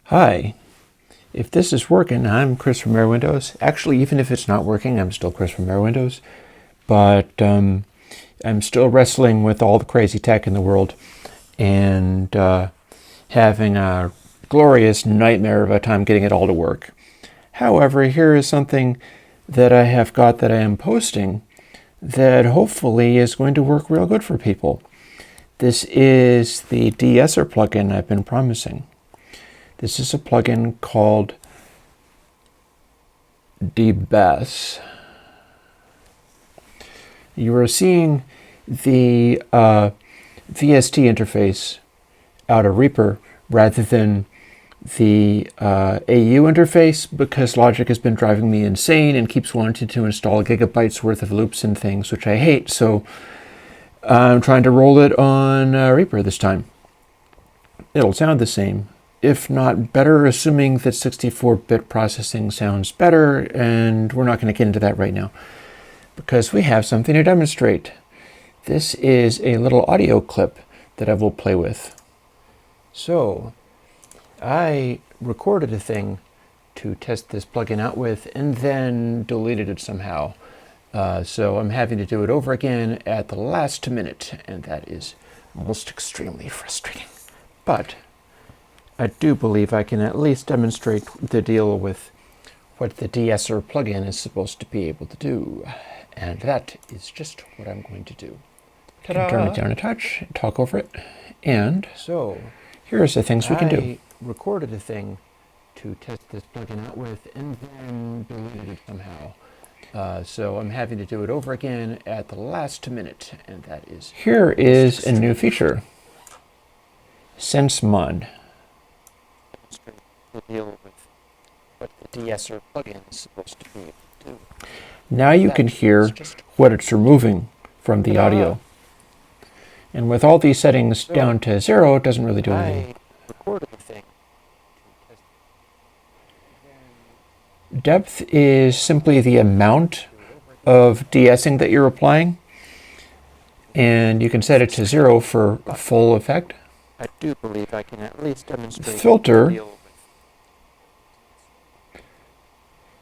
Hi, if this is working, I'm Chris from Airwindows. Actually, even if it's not working, I'm still Chris from Airwindows. But I'm still wrestling with all the crazy tech in the world and having a glorious nightmare of a time getting it all to work. However, here is something that I have got that I am posting that hopefully is going to work real good for people. This is the de-esser plugin I've been promising. This is a plugin called DeBess. You are seeing the VST interface out of Reaper rather than the AU interface because Logic has been driving me insane and keeps wanting to install gigabytes worth of loops and things, which I hate. So I'm trying to roll it on Reaper this time. It'll sound the same, if not better, assuming that 64-bit processing sounds better, and we're not going to get into that right now because we have something to demonstrate. This is a little audio clip that I will play with. So I recorded a thing to test this plugin out with and then deleted it somehow. So I'm having to do it over again at the last minute, and that is most extremely frustrating. But I do believe I can at least demonstrate the deal with what the de-esser plugin is supposed to be able to do. And that is just what I'm going to do. Ta-da! Turn it down a touch, talk over it, and so here's the things we can do. I recorded a thing to test this plugin out with and then deleted it somehow. So I'm having to do it over again at the last minute, and that is... Here is a new feature. Sense Mod. Deal with what the de-esser plugin is supposed to be able to do. Now you can hear what it's removing from the audio. And with all these settings down to 0, it doesn't really do anything. Depth is simply the amount of de-essing that you're applying. And you can set it to 0 for a full effect. I do believe I can at least demonstrate. Filter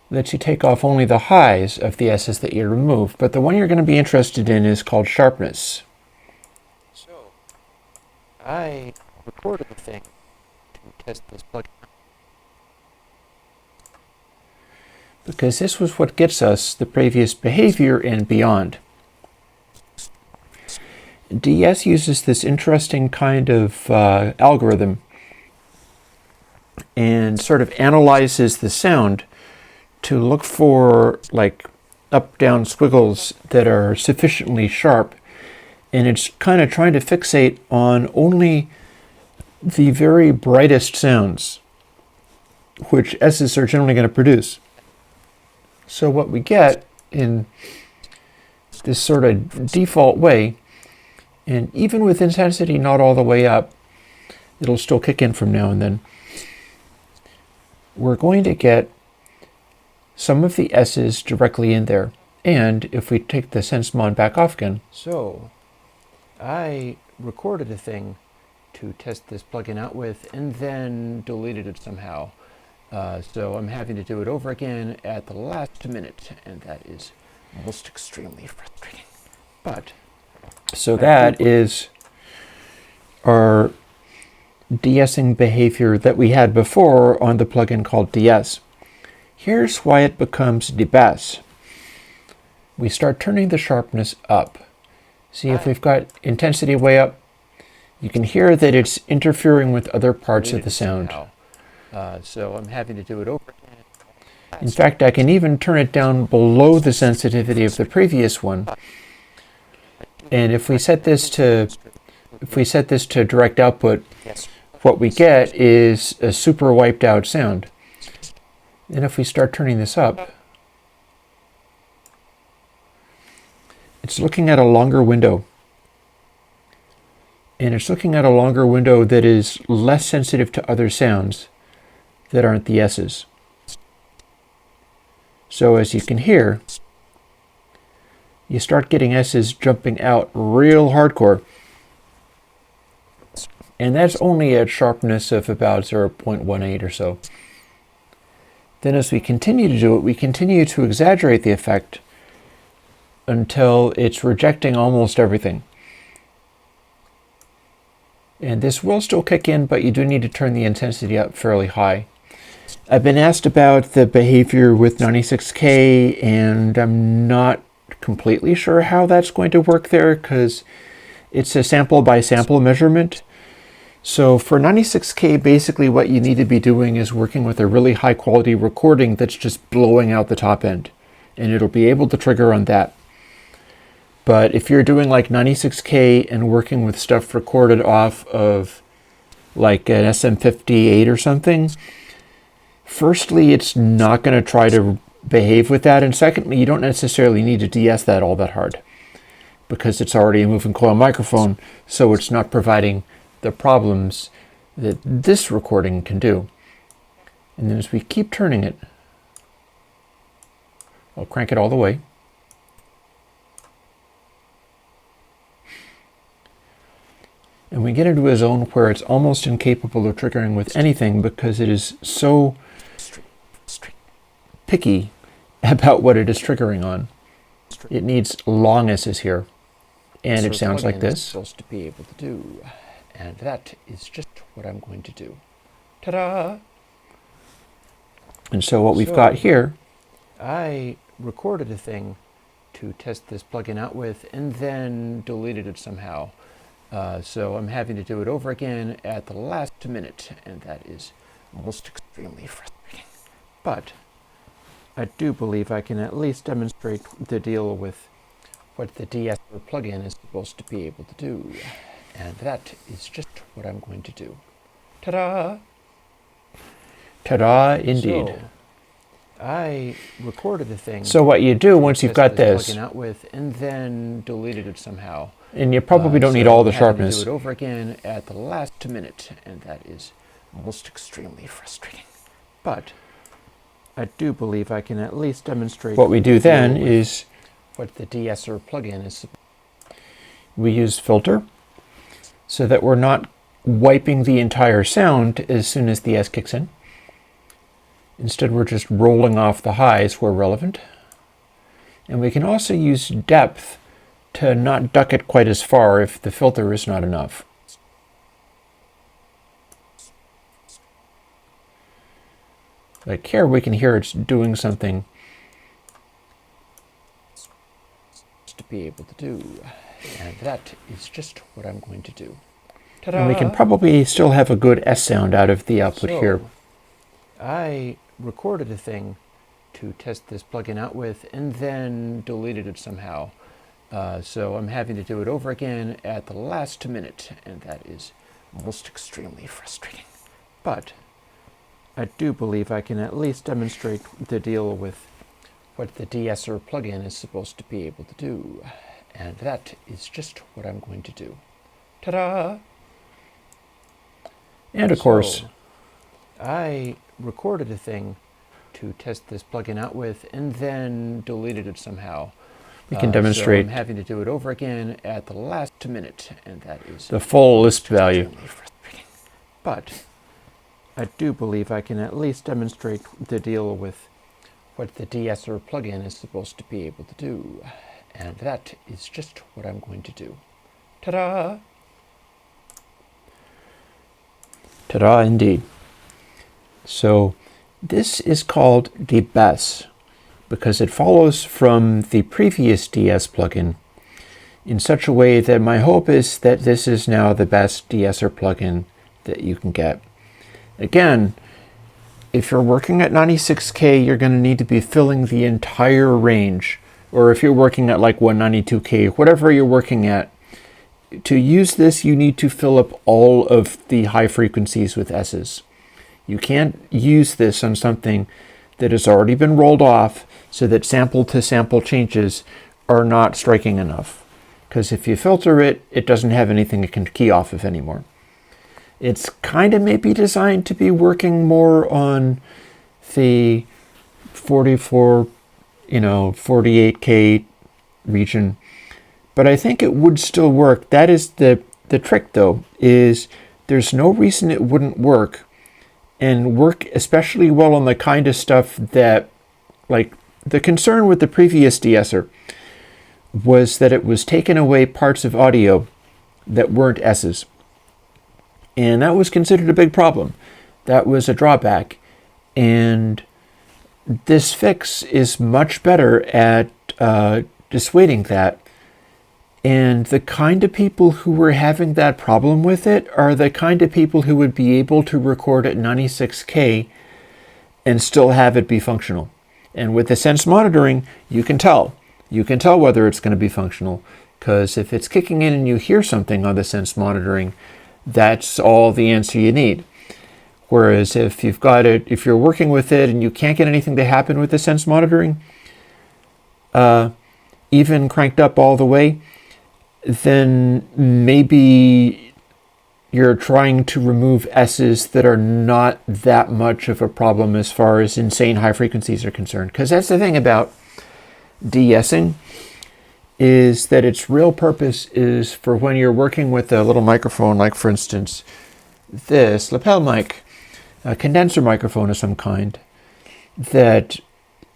lets you take off only the highs of the esses that you remove, but the one you're going to be interested in is called sharpness. So I recorded the thing to test this plugin because this was what gets us the previous behavior and beyond. DeEss uses this interesting kind of algorithm and sort of analyzes the sound to look for like up-down squiggles that are sufficiently sharp, and it's kind of trying to fixate on only the very brightest sounds, which S's are generally going to produce. So what we get in this sort of default way, and even with intensity not all the way up, it'll still kick in from now and then, we're going to get some of the S's directly in there. And if we take the sense mod back off again. So I recorded a thing to test this plugin out with and then deleted it somehow. So I'm having to do it over again at the last minute, and that is most extremely frustrating. But so that is our de-essing behavior that we had before on the plugin called DeEss. Here's why it becomes DeBess. We start turning the sharpness up. See, if we've got intensity way up, you can hear that it's interfering with other parts of the sound. So I'm having to do it over again. In fact, I can even turn it down below the sensitivity of the previous one. And if we set this to direct output, what we get is a super wiped out sound. And if we start turning this up, it's looking at a longer window. And it's looking at a longer window that is less sensitive to other sounds that aren't the S's. So as you can hear, you start getting S's jumping out real hardcore. And that's only at sharpness of about 0.18 or so. Then as we continue to do it, we continue to exaggerate the effect until it's rejecting almost everything. And this will still kick in, but you do need to turn the intensity up fairly high. I've been asked about the behavior with 96K, and I'm not completely sure how that's going to work there because it's a sample by sample measurement. So for 96K, basically what you need to be doing is working with a really high quality recording that's just blowing out the top end, and it'll be able to trigger on that. But if you're doing like 96K and working with stuff recorded off of like an SM58 or something, firstly, it's not going to try to behave with that. And secondly, you don't necessarily need to de-ess that all that hard because it's already a moving coil microphone, so it's not providing the problems that this recording can do. And then as we keep turning it, I'll crank it all the way. And we get into a zone where it's almost incapable of triggering with anything because it is so picky about what it is triggering on. It needs long S's here. And it sounds like this. Supposed to be able to do. And that is just what I'm going to do. Ta-da! And so what we've got here, I recorded a thing to test this plugin out with and then deleted it somehow. So I'm having to do it over again at the last minute, and that is most extremely frustrating. But I do believe I can at least demonstrate the deal with what the de-esser plugin is supposed to be able to do. And that is just what I'm going to do. Ta-da! Ta-da, indeed. So, I recorded the thing. So what you do once you've got this, plugin out with, and then deleted it somehow. And you probably don't need all the sharpness. To do it over again at the last minute, and that is most extremely frustrating. But I do believe I can at least demonstrate. What we do then is what the de-esser plugin is. We use filter so that we're not wiping the entire sound as soon as the S kicks in. Instead, we're just rolling off the highs where relevant. And we can also use depth to not duck it quite as far if the filter is not enough. Like here, we can hear it's doing something to be able to do. And that is just what I'm going to do. Ta-da! And we can probably still have a good S sound out of the output here. I recorded a thing to test this plugin out with and then deleted it somehow. So I'm having to do it over again at the last minute, and that is most extremely frustrating. But I do believe I can at least demonstrate the deal with what the de-esser plugin is supposed to be able to do. And that is just what I'm going to do. Ta-da! And of course, I recorded a thing to test this plugin out with and then deleted it somehow. We can demonstrate. So I'm having to do it over again at the last minute, and that is the full Lisp value. But I do believe I can at least demonstrate the deal with what the de-esser plugin is supposed to be able to do. And that is just what I'm going to do. Ta-da! Ta-da indeed. So this is called DeBess because it follows from the previous de-ess plugin in such a way that my hope is that this is now the best de-esser plugin that you can get. Again, if you're working at 96K, you're going to need to be filling the entire range. Or if you're working at like 192K, whatever you're working at, to use this, you need to fill up all of the high frequencies with S's. You can't use this on something that has already been rolled off so that sample-to-sample changes are not striking enough. Because if you filter it, it doesn't have anything it can key off of anymore. It's kind of maybe designed to be working more on the 44, 48K region, but I think it would still work. That is the trick though, is there's no reason it wouldn't work, and work especially well on the kind of stuff that, like, the concern with the previous de-esser was that it was taking away parts of audio that weren't esses. And that was considered a big problem. That was a drawback. And this fix is much better at dissuading that. And the kind of people who were having that problem with it are the kind of people who would be able to record at 96K and still have it be functional. And with the sense monitoring, you can tell. You can tell whether it's going to be functional, because if it's kicking in and you hear something on the sense monitoring, that's all the answer you need. Whereas if you've got it, if you're working with it and you can't get anything to happen with the sense monitoring, even cranked up all the way, then maybe you're trying to remove S's that are not that much of a problem as far as insane high frequencies are concerned. Because that's the thing about de-essing, is that its real purpose is for when you're working with a little microphone, like for instance, this lapel mic, a condenser microphone of some kind, that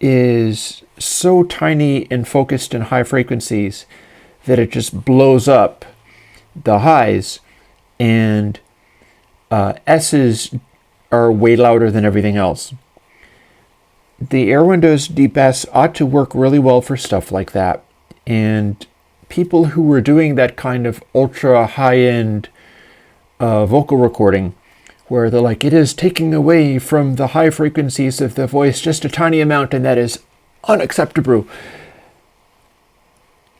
is so tiny and focused in high frequencies that it just blows up the highs, and S's are way louder than everything else. The Airwindows DeBess ought to work really well for stuff like that. And people who were doing that kind of ultra high-end vocal recording, where they're like, it is taking away from the high frequencies of the voice just a tiny amount, and that is unacceptable.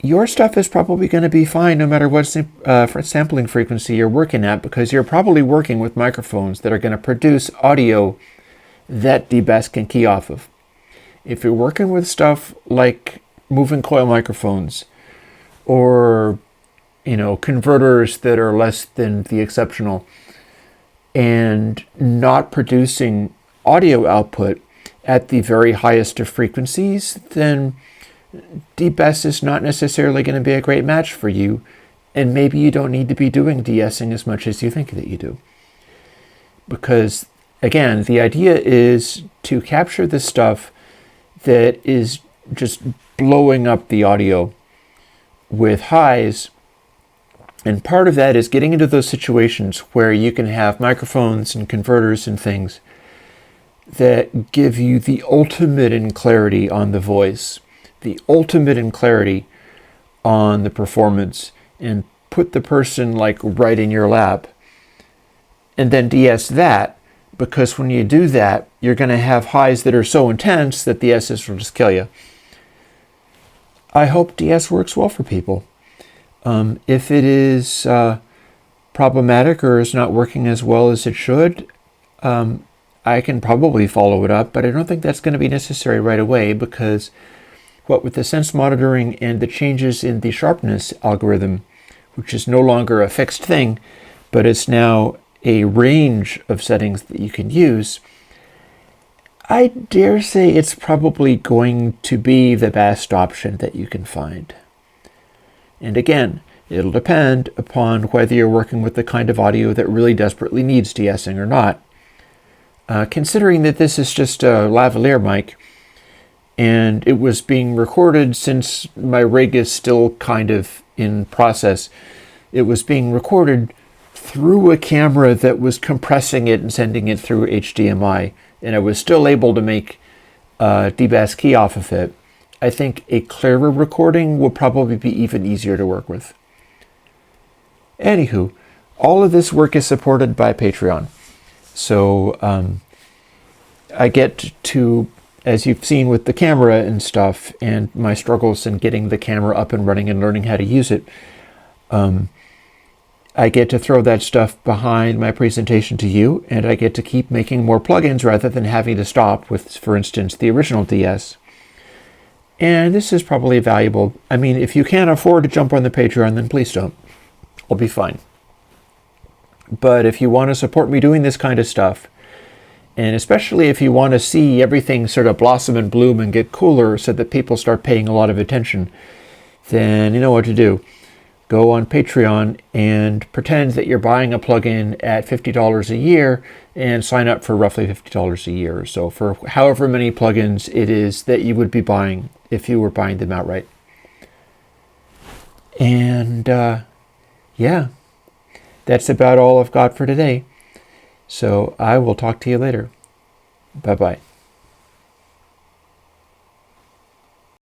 Your stuff is probably going to be fine no matter what sampling frequency you're working at, because you're probably working with microphones that are going to produce audio that DeBess can key off of. If you're working with stuff like moving coil microphones or, converters that are less than the exceptional and not producing audio output at the very highest of frequencies, then DeBess is not necessarily going to be a great match for you, and maybe you don't need to be doing de-essing as much as you think that you do. Because, again, the idea is to capture the stuff that is just blowing up the audio with highs, and part of that is getting into those situations where you can have microphones and converters and things that give you the ultimate in clarity on the voice, the ultimate in clarity on the performance, and put the person like right in your lap, and then de-ess that, because when you do that, you're going to have highs that are so intense that the S's will just kill you. I hope de-ess works well for people. If it is problematic or is not working as well as it should, I can probably follow it up, but I don't think that's going to be necessary right away, because what with the sense monitoring and the changes in the sharpness algorithm, which is no longer a fixed thing, but it's now a range of settings that you can use, I dare say it's probably going to be the best option that you can find. And again, it'll depend upon whether you're working with the kind of audio that really desperately needs de-essing or not. Considering that this is just a lavalier mic, and it was being recorded since my rig is still kind of in process, it was being recorded through a camera that was compressing it and sending it through HDMI, and I was still able to make DeBess key off of it. I think a clearer recording will probably be even easier to work with. Anywho, all of this work is supported by Patreon. So I get to, as you've seen with the camera and stuff, and my struggles in getting the camera up and running and learning how to use it, I get to throw that stuff behind my presentation to you, and I get to keep making more plugins rather than having to stop with, for instance, the original DeEss. And this is probably valuable. I mean, if you can't afford to jump on the Patreon, then please don't. I'll be fine. But if you want to support me doing this kind of stuff, and especially if you want to see everything sort of blossom and bloom and get cooler so that people start paying a lot of attention, then you know what to do. go on Patreon and pretend that you're buying a plugin at $50 a year and sign up for roughly $50 a year or so for however many plugins it is that you would be buying if you were buying them outright. And yeah, that's about all I've got for today. So I will talk to you later. Bye-bye.